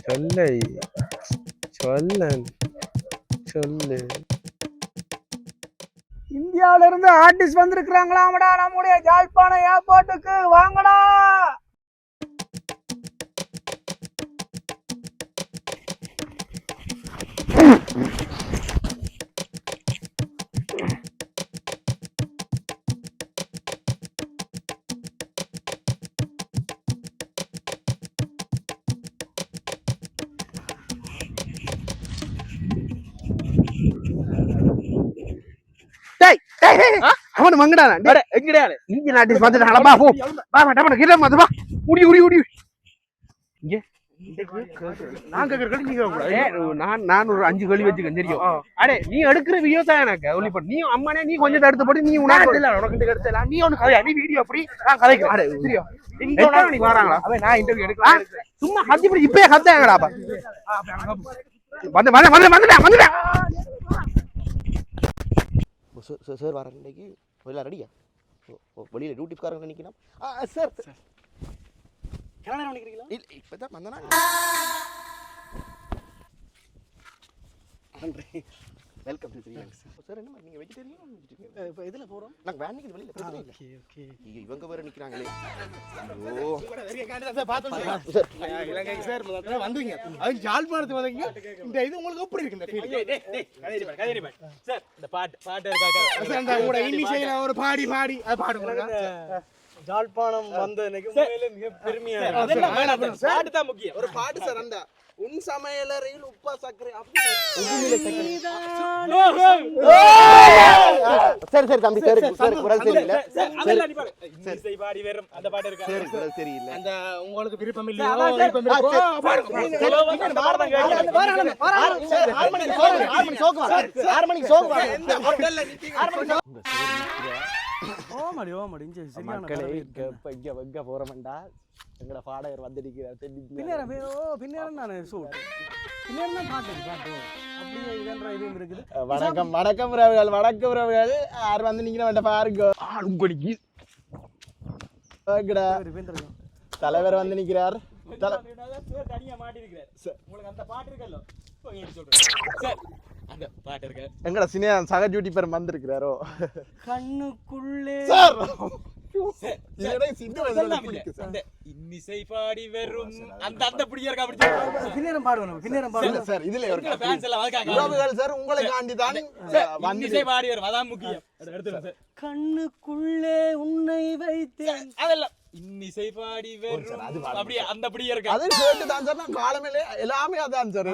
சொல்லை சொல்லன் சொல்லு. இந்தியாவில இருந்து ஆர்டிஸ்ட் வந்திருக்கிறாங்களாமடா நம்முடைய யாழ்ப்பாணம் ஏர்போர்ட்டுக்கு வாங்கடா. அவன் மங்கடான எங்கடையால இந்தியன் ஆர்டிஸ்ட் வந்துட்டாங்களா? பா போ பா டபன கிட்ட வந்து பா உடி உடி உடி இங்க நான் கேக்குற கேள்வி நீங்க கூடாது. நான் ஒரு 5 கேள்வி வச்சுக்கேன் தெரியும். அடே நீ எடுக்கிற வீடியோ தான் எனக்கு ஒளிப்பட. நீ அம்மானே நீ கொஞ்சம் எடுத்து போட்டு நீ உனக்கு இல்ல உனக்கு எடுத்தல நீ ஒன்னு கதை நீ வீடியோ அப்படி நான் கதைக்கிறேன். அடே தெரியும் இங்க நீ வராங்களா? அவன் நான் இன்டர்வியூ எடுக்கலாம் சும்மா கத்தி இப்படி இப்பயே கத்தாங்கடா. வந்து வந்து வந்து வந்துடா வந்துடா சார் வர இன்னைக்கு எல்லாம் ரெடியா? வெளியில் டியூட்டிக்காரங்க நினைக்கலாம். சார் எவ்வளோ நேரம் நினைக்கிறீங்களா? இல்லை இப்போ தான் வந்தனா. Welcome to Sri Lanka sir. என்ன நீங்கள் வெஜிடேரியன்? இப்போ இதில் போகிறோம். நாங்கள் வேன் நிற்கிது வெளியில். Okay okay. இவங்க வேறு நிற்கிறாங்களே. சார் வந்தீங்க அது யாழ்ப்பாணத்துக்கு வந்தீங்க. இந்த இது உங்களுக்கு எப்படி இருக்கு? இந்த பாட்டு இருக்காங்க உங்களோட இன்னிசையில ஒரு பாடி பாடி அது பாடுங்க. யாழ்ப்பாணம் வந்த மிக பெருமையா பாட்டு தான் முக்கியம். ஒரு பாட்டு சார். அந்த உன் சமையலறையில் உப்பா சர்க்கரை சரி சரி தம்பி சரி சார் குரல் சரியில்லை. இசை பாடி வரும் அந்த பாட்டு இருக்கா? சரி குரல் சரியில்லை. அந்த உங்களுக்கு விருப்பம் இல்லையோ மக்களே இங்க வெங்க போறோம்டா. எங்கட பாடகர் வந்திருக்கிறார். வணக்கம் வணக்கம் உறவுகள் வணக்கம் உறவுகள். யார் வந்து நீங்க பாருங்க. தலைவர் வந்து நிக்கிறார். எங்கட சினியா சக டியூட்டி பேர் வந்திருக்கிறாரோ கண்ணுக்குள்ளே சார். இன்னிசை பாடி வரும் அந்த அந்த பிடியா இருக்கா? பின்னேரம் பாடுவோம் பின்னேரம் பாடுவோம் சார். இதுல ஒரு ஃபேன்ஸ் எல்லாம் வர்றாங்க. உறவுகள் சார் உங்களை காண்டி தான் இன்னிசை பாடி வரும் அதான் முக்கியம். அடுத்து கண்ணுக்குள்ளே உன்னை வைத்தேன் அதெல்லாம் இன்னிசை பாடி வரும் அப்படியே அந்த பிடியா இருக்கா? அது கேட்டு தான் சார். நான் காலமேல எல்லாமே அதான் sir.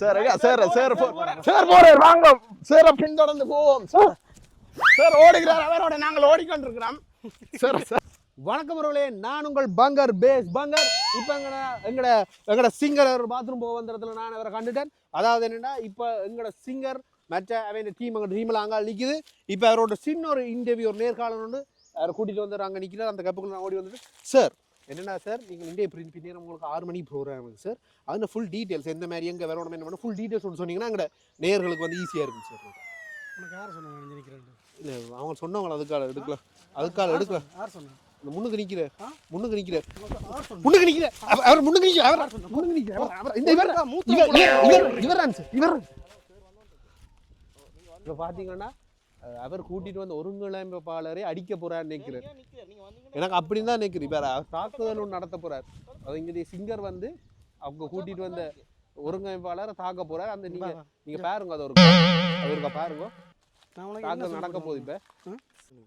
Sir sir sir sir போறார் வாங்க சார். பின்தொடர்ந்து போவோம் சார். சார் ஓடுகிறார் அவரோட நாங்கள் ஓடிக்கொண்டிருக்கிறோம் சார். சார் வணக்கம் அவர்களே. நான் உங்கள் பங்கர் பேஸ் பங்கர். இப்போ எங்கட சிங்கர் ஒரு பாத்ரூம் போக வந்த இடத்துல நான் அவரை கண்டுட்டேன். அதாவது என்னன்னா இப்போ எங்கட சிங்கர் மற்ற அவன் டீம் எங்கள் டீமில் அங்கே நிற்குது. இப்போ அவரோட சின்ன ஒரு இன்டர்வியூ ஒரு நேர்காணல் ஒன்று அவரை கூட்டிகிட்டு வந்து அங்கே நிற்கிறார். அந்த கப்புக்குள்ள நான் ஓடி வந்துட்டு சார் என்னென்னா சார் நீங்கள் இந்தியா பின்னேரம் உங்களுக்கு 6 மணிக்கு ப்ரோக்ராம் சார். அதில் ஃபுல் டீட்டெயில்ஸ் எந்த மாதிரி எங்கே வரணும் என்ன பண்ணணும் ஃபுல் டீட்டெயில்ஸ் ஒன்று சொன்னீங்கன்னா எங்கள் நேர்களுக்கு வந்து ஈஸியாக இருக்கும் சார். உனக்கு யார் சொன்னாங்க நினைக்கிறேன்? இல்லை அவங்க சொன்னவங்கள அதுக்கால எடுக்கலாம் யார் சொன்னாங்க? முன்னுக்கு நிற்கிற முன்னுக்கு நிற்கிற அவர் முன்னுக்கு நிற்கிற அவர் இந்த இவர் இப்போ பார்த்தீங்கன்னா அவர் கூட்டிட்டு வந்து ஒருங்கிணைப்பாளரை அடிக்க போறாரு நினைக்கிறேன். எனக்கு அப்படின்னு தான் நினைக்கிறேன். இப்போ தாக்குதல் ஒன்று நடத்த போறாரு. அது இங்கே சிங்கர் வந்து அவங்க கூட்டிட்டு வந்த ஒருங்கிணைப்பாளரை தாக்க போறாரு. அந்த நீங்க பாருங்க அது அவருக்கு பாருங்க தாக்குதல் நடக்க போகுது.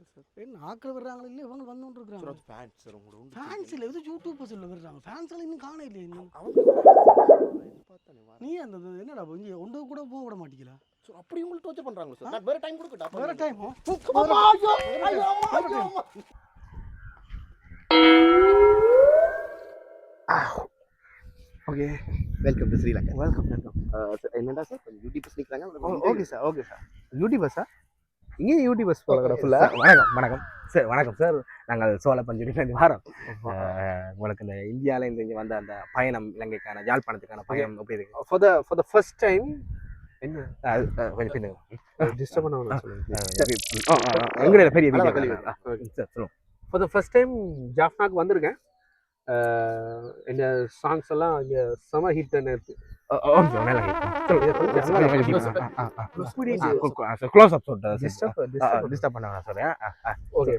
இப்போ என்ன ஆக்கள் வர்றாங்களா இல்லை இவங்க வந்து இருக்கிறாங்க. ஃபேன்ஸ் இல்லை இது யூடியூப்பர்ஸ் இல்லை வர்றாங்க. ஃபேன்ஸ் எல்லாம் இன்னும் காண இல்லையா? இன்னும் நீ அந்த என்னடா இங்கே ஒன்று கூட போக விட மாட்டீங்களா? அப்படி உங்களுக்கு டோர்ச்சர் பண்றாங்க சார். நான் வேற டைம் கொடுக்கட்டா? வேற time okay. Welcome to Sri Lanka. Welcome என்னடா சார் யூடியூபர்ஸ் நிற்கிறாங்க. Okay sir okay sir. யூடியூபர்ஸா? இங்கே யூடியூபர்ஸ் போல ஃபுல்லாக. வணக்கம் சார். வணக்கம் சார். நாங்கள் சோழப்பஞ்சூரிலேருந்து வரோம். உங்களுக்கு இந்த இந்தியாவிலேருந்து இங்கே வந்த அந்த பயணம் இலங்கைக்கான யாழ்ப்பாணத்துக்கான பயணம் எப்படி இருக்கு? ஃபார் த ஃபர்ஸ்ட் டைம் என்ன கொஞ்சம் பின்னுங்க டிஸ்டர்ப் பண்ண எங்கடைய பெரிய வீடியோ சார் சொல்லுவோம். ஃபார் த ஃபர்ஸ்ட் டைம் ஜாஃப்னாக்கு வந்திருக்கேன். இந்த சாங்ஸ் எல்லாம் இங்கே செம ஹிட் நேற்று. க்ளோஸ் அப் சொல்லிட்டு டிஸ்டர்ப் பண்ண சொல்றேன். ஓகே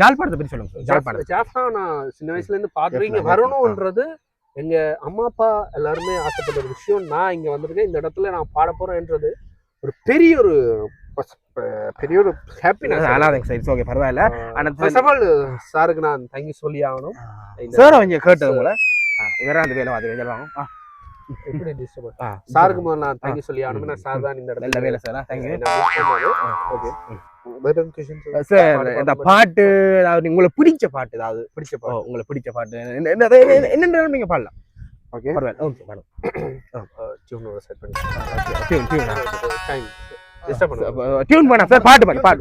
ஜாழ்ப்பாணத்தை பற்றி சொல்லுங்க. ஜாஃப்னா நான் சின்ன வயசுல இருந்து பார்த்துருக்கீங்க வரணும்ன்றது எங்க அம்மா அப்பா எல்லாருமே ஆசைப்பட்ட ஒரு விஷயம். நான் இங்க வந்திருக்கேன், இந்த இடத்துல நான் பாட போறேன்றது ஒரு பெரிய ஒரு ஹாப்பினஸ். ஓகே பரவாயில்ல. ஃபர்ஸ்ட் ஆஃப் ஆல் சாருக்கு நான் தேங்க்யூ சொல்லி ஆகணும். சார் அவங்க கேட்டது போல இவரா அந்த வேலை அது சொல்லுவாங்க. எப்படி டிஸ்டர்ப் சாருக்கு முதல்ல நான் தேங்க்யூ சொல்லி ஆகணும். நான் சார் தான் இந்த இடத்துல வேலை சார். தேங்க்யூ. ஓகே சார் இந்த பாட்டு அதாவது உங்களுக்கு பிடிச்ச பாட்டு ஏதாவது உங்களுக்கு பிடிச்ச பாட்டு என்ன நீங்க பாடலாம். ஓகே பரவாயில்ல. ஓகே பாடலாம். டியூன் செட் பண்ணி டியூன் பண்ணா சார் பாட்டு பாடு பாட்டு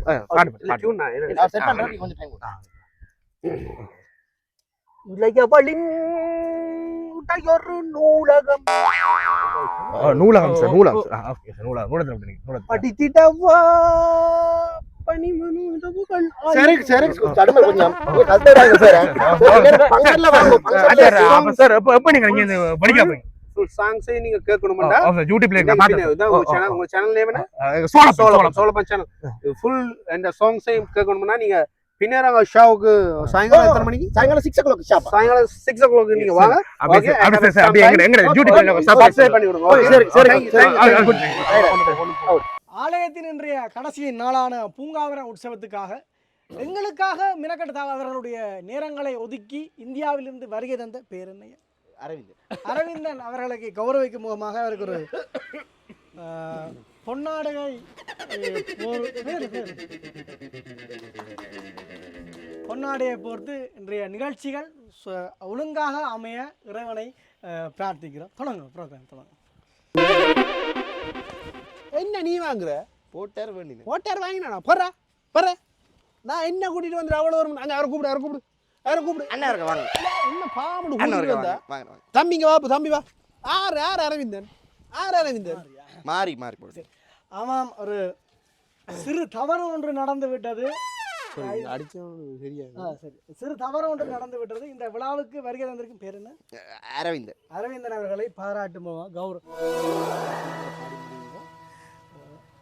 டியூன் நான் செட் பண்றதுக்கு கொஞ்சம் டைம் இளையவளின் உடையொரு நூலகம் நூலகம் சார். நூலகம் சார். Okay sir. நூலகம் படித்திடவா பனிமனு உதவுகள். சரி சரி தடுமை கொஞ்சம் கல்தடாங்க சார். பங்கர்ல வாங்க சார். எப்ப நீங்க இங்க படிக்க போறீங்க? ஃபுல் சாங்ஸே நீங்க கேட்கணும்டா. யூடியூப்ல இருக்க பாட்டு உங்க சேனல் நேம் என்ன? சோழப்பன் சேனல். ஃபுல் அந்த சாங்ஸே கேட்கணும்னா நீங்க பின்னேரங்க ஷாவுக்கு சாயங்காலம் எத்தனை மணிக்கு? சாயங்காலம் 6 o'clock ஷாப். சாயங்காலம் 6 o'clock நீங்க வாங்க. ஓகே அப்படியே எங்க யூடியூப்ல சப்ஸ்கிரைப் பண்ணி விடுங்க. சரி சரி. ஆலயத்தின் இன்றைய கடைசி நாளான பூங்காவன உற்சவத்துக்காக எங்களுக்காக மினக்கட்டு அவர்களுடைய நேரங்களை ஒதுக்கி இந்தியாவிலிருந்து வருகை தந்த பேரன்னைய அரவிந்தன் அவர்களுக்கு கௌரவிக்கும் முகமாக அவருக்கு ஒரு பொன்னாடகை பொன்னாடையை பொறுத்து இன்றைய நிகழ்ச்சிகள் ஒழுங்காக அமைய இறைவனை பிரார்த்திக்கிறோம். தொடங்க ப்ரோக்ராம் தொடங்க. என்ன நீ வாங்குற? போட்டார் வாங்கினா போறா போற. நான் என்ன கூட்டிட்டு வந்து அவ்வளோ வரும். அங்க அவரை கூப்பிடு அண்ணா இருக்க வாங்க. என்ன பாம்பு கூட்டிட்டு வந்தா? தம்பிங்க வா தம்பி வா. ஆறு அரவிந்தன் மாறி போடு. ஆமாம், ஒரு சிறு தவறு ஒன்று நடந்து விட்டது. சிறு தவறு ஒன்று நடந்து விட்டது. இந்த விழாவுக்கு வருகை தந்திருக்கும் பேர் என்ன? அரவிந்தன் அவர்களை பாராட்டும்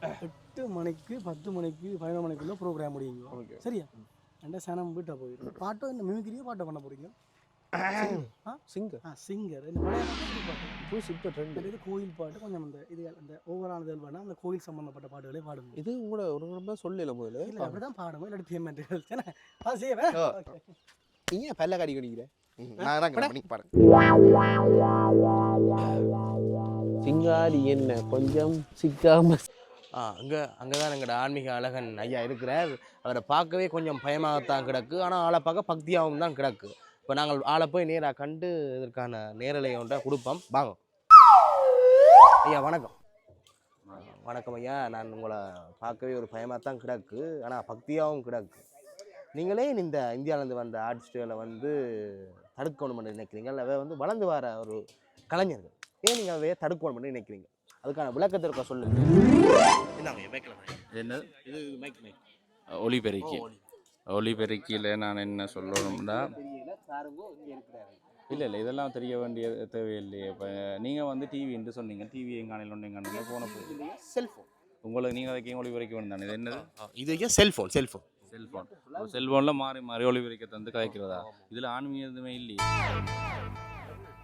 8 மணிக்கு 10 மணிக்கு 11 மணிக்குள்ள ப்ரோக்ராம் முடியுங்க. சரியா? ரெண்டு சனம் வீட்டை போயிடும். பாட்டும் இந்த மிமிக்கிரியே பாட்டை பண்ண போறீங்க. சிங்கர் இந்த கோயில் பாட்டு கொஞ்சம் இந்த ஓவரால் வேணா அந்த கோயில் சம்பந்தப்பட்ட பாட்டுகளே பாடுங்க. இது உங்களோட ஒரு சொல்லல முதல்ல. இல்லை அப்படிதான் பாடுங்க. இல்லாட்டி பேமெண்ட் நீங்க பல்ல கடி கடிக்கிற சிங்காரி என்ன கொஞ்சம் சிக்காம அங்கதான் எங்களோட ஆன்மீக அழகன் ஐயா இருக்கிறார். அவரை பார்க்கவே கொஞ்சம் பயமாகத்தான் கிடக்கு. ஆனால் ஆளை பார்க்க பக்தியாகவும் தான் கிடக்கு. இப்போ நாங்கள் ஆளை போய் நேராக கண்டு இதற்கான நேரலை ஒன்றை கொடுப்போம். வாங்க ஐயா. வணக்கம் ஐயா. நான் உங்களை பார்க்கவே ஒரு பயமாக தான் கிடக்கு, ஆனால் பக்தியாகவும் கிடக்கு. நீங்களே இந்த இந்தியாவிலேருந்து வந்த ஆர்டிஸ்டுகளை தடுக்கணும்னு நினைக்கிறீங்க, இல்லை வளர்ந்து வர ஒரு கலைஞர்கள் ஏன் நீங்கள் அவையே தடுக்கணும்னு நினைக்கிறீங்க? அதுக்கான விளக்கத்திற்க சொல்லுங்க. என்னது இது ஒலிபெருக்கியில் நான் என்ன சொல்லணும்னா, இல்லை இதெல்லாம் தெரிய வேண்டிய தேவையில்லையே. இப்போ நீங்கள் டிவின்னு சொன்னீங்க, டிவி எங்கானையில் ஒன்று எங்கானையில் போன போய் செல்ஃபோன் உங்களுக்கு நீங்கள் அதுக்கு ஒளிபெருக்க வேணும் தானே. இது என்னது? இது செல்ஃபோன் செல்ஃபோனில் மாறி ஒளிபெருக்க கதைக்கிறதா? இதில் ஆன்மீக எதுவுமே இல்லையே.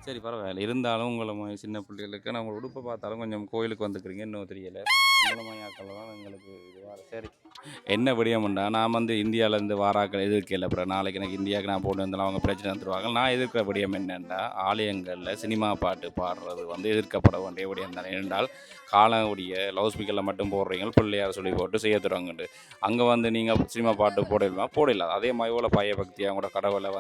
சரி பரவாயில்ல. இருந்தாலும் உங்களை சின்ன பிள்ளைகளுக்கு நான் உங்களை உடுப்பை பார்த்தாலும் கொஞ்சம் கோயிலுக்கு வந்துக்கிறீங்க, இன்னும் தெரியலை. மூலமாயாக்கள் தான் எங்களுக்கு இது வர. சரி என்ன விடியமுண்டா, நான் இந்தியாவிலேருந்து வாராக்கள் எதிர்க்கல. அப்புறம் நாளைக்கு எனக்கு இந்தியாவுக்கு நான் போட்டு வந்தாலும் அவங்க பிரச்சனை தருவாங்க. நான் எதிர்க்கிற விடியம் என்னென்னா, ஆலயங்களில் சினிமா பாட்டு பாடுறது எதிர்க்கப்பட வேண்டிய விடியம் தானே. என்றால் காலவுடைய லவுட் ஸ்பீக்கரில் மட்டும் போடுறீங்க, பிள்ளையார் சொல்லி போட்டு செய்ய தருவாங்கண்டு. அங்கே நீங்கள் சினிமா பாட்டு போடலாம். அதே மாதிரி பய பக்தி அவங்களோட கடவுளை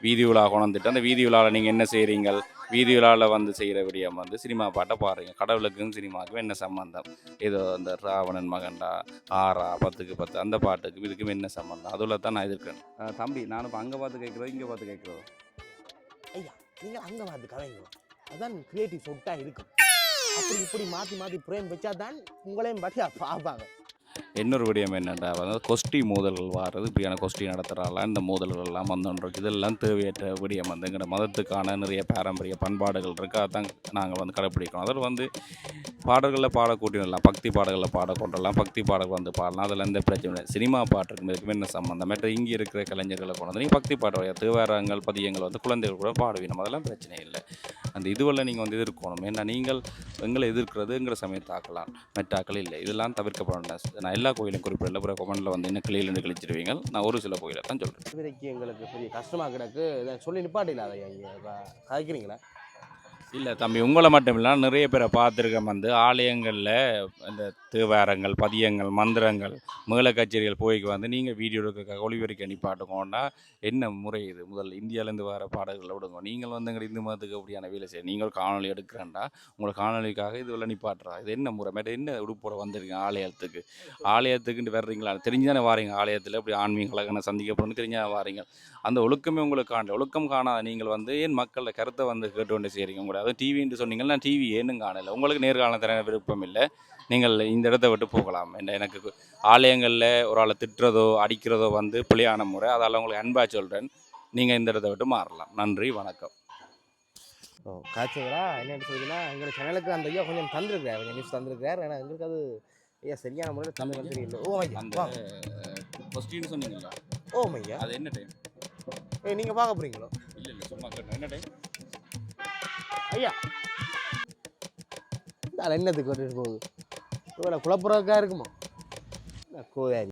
வீதி விழா கொண்டுட்டு அந்த வீதி விழாவில் நீங்கள் என்ன செய்கிறீங்க? வீதி விழாவில் செய்கிற விடியம் சினிமா பாட்டை பாடுறீங்க. கடவுளுக்கும் சினிமாவுக்கும் என்ன சம்மந்தம்? ஏதோ அந்த ராவணன் மகன்டா 6 10க்கு 10 அந்த பாட்டுக்கும் இதுக்கும் என்ன சம்மந்தம்? அதில் தான் நான் எதிர்க்கிறேன். தம்பி, நான் இப்போ அங்கே பார்த்து கேட்குறோம், இங்கே பார்த்து கேட்குறோம். ஐயா நீங்கள் அங்கே பார்த்து கலைங்க, அதான் கிரியேட்டிவ் சொட்டாக இருக்கும். அப்படி இப்படி மாற்றி பிரேம் வச்சா தான் உங்களையும் பற்றி பார்ப்பாங்க. இன்னொரு விடயம் என்னென்னா வந்து கொஸ்டி மோதல்கள் வாடுறது இப்படியான கொஸ்டி நடத்துகிறாலாம் இந்த மோதல்கள் எல்லாம் வந்துருக்கு. இதெல்லாம் தேவையற்ற விடயம் வந்து எங்களோட மதத்துக்கான நிறைய பாரம்பரிய பண்பாடுகள் இருக்குது. அதான் நாங்கள் வந்து கடைப்பிடிக்கணும். அதில் வந்து பாடல்களில் பாடக்கூட்டிடலாம், பக்தி பாடல்களில் பாடக்கொண்டலாம், பக்தி பாடல் வந்து பாடலாம், அதில் எந்த பிரச்சனை இல்லை. சினிமா பாட்டுக்கு என்ன சம்மந்தம் மற்ற இங்கே இருக்கிற கலைஞர்களை கொண்டு வந்து நீங்கள் பக்தி பாட தேவாரங்கள் பதியங்கள் வந்து குழந்தைகள் கூட பாடுவீங்க, அதெல்லாம் பிரச்சனை இல்லை. அந்த இதுவெல்லாம் நீங்கள் வந்து எதிர்க்கணும். ஏன்னா நீங்கள் எங்களை எதிர்க்கிறது எங்களை சமயத்தாக்கலாம், மெட்டாக்கள் இல்லை, இதெல்லாம் தவிர்க்கப்படணும். நான் எல்லா கோயிலும் குறிப்பிடல, அப்புறம் கொமெண்டில் வந்து என்ன கிளியிலேருந்து கழிச்சிடுவீங்க. நான் ஒரு சில கோயிலை தான் சொல்கிறேன். இதுவரைக்கு எங்களுக்கு பெரிய கஷ்டமாக கிடக்கு. இதை சொல்லி நிப்பாட்டில அதை இங்கே கதைக்கிறீங்களா? இல்லை தம்பி, உங்களை மட்டும் இல்லை, நிறைய பேரை பார்த்துருக்கேன். வந்து ஆலயங்களில் இந்த தேவாரங்கள் பதியங்கள் மந்திரங்கள் மேள கச்சேரிகள் போய்க்கு வந்து நீங்கள் வீடியோ எடுக்க ஒளிபரிக்க நிப்பாட்டுக்கோன்னா என்ன முறை இது? முதல்ல இந்தியாவிலேருந்து வர பாடல்களை விடுங்க. நீங்கள் வந்து எங்கள் இந்து மதத்துக்கு அப்படியான வேலை செய்ய நீங்கள் காணொலி எடுக்கிறேன்டா, உங்களை காணொலிக்காக இது எல்லாம் நிப்பாட்டுறா, இது என்ன முறை? மேட்ட என்ன உடுப்போட வந்துருக்கீங்க ஆலயத்துக்குன்ட்டு வர்றீங்களா? தெரிஞ்சுதானே வாரீங்க ஆலயத்தில் இப்படி ஆன்மீக கலகனை சந்திக்கப்படுன்னு தெரிஞ்சால் வாரீங்க. அந்த ஒழுக்கமே உங்களுக்கு ஒழுக்கம் காணாத நீங்கள் வந்து ஏன் மக்களோட கருத்தை வந்து கேட்டு கொண்டு செய்கிறீங்க? உங்களோட அதுவும் டிவின்னு சொன்னீங்கன்னா டிவி ஏன்னு காணலை. உங்களுக்கு நேர்காணல் தர விருப்பம் இல்லை, நீங்கள் இந்த இடத்த விட்டு போகலாம். எனக்கு ஆலயங்களில் ஒரு ஆளை திட்டுறதோ அடிக்கிறதோ வந்து பிள்ளையான முறை. அதால் உங்களுக்கு அன்பாக சொல்கிறேன், நீங்கள் இந்த இடத்த விட்டு மாறலாம். நன்றி, வணக்கம். காய்ச்சிங்களா என்னென்னு சொல்லிங்கன்னா எங்களோட சேனலுக்கு அந்த ஐயா கொஞ்சம் தந்துருக்காரு, கொஞ்சம் நியூஸ் தந்துருக்காரு. ஏன்னா எங்களுக்கு அது ஐயா சரியான முறையில் தமிழ் தெரியல. ஓ ஐயா, அந்த ஃபஸ்ட்டு சொன்னீங்களா? ஓ ஐயா, அது என்ன டைம்? நீங்கள் பார்க்க போகிறீங்களோ? இல்லை சும்மா கேட்டேன், என்ன டைம் ஐயா? அது என்னத்துக்கு போகுது? குழப்பறதுக்காக இருக்குமா கோதாரி?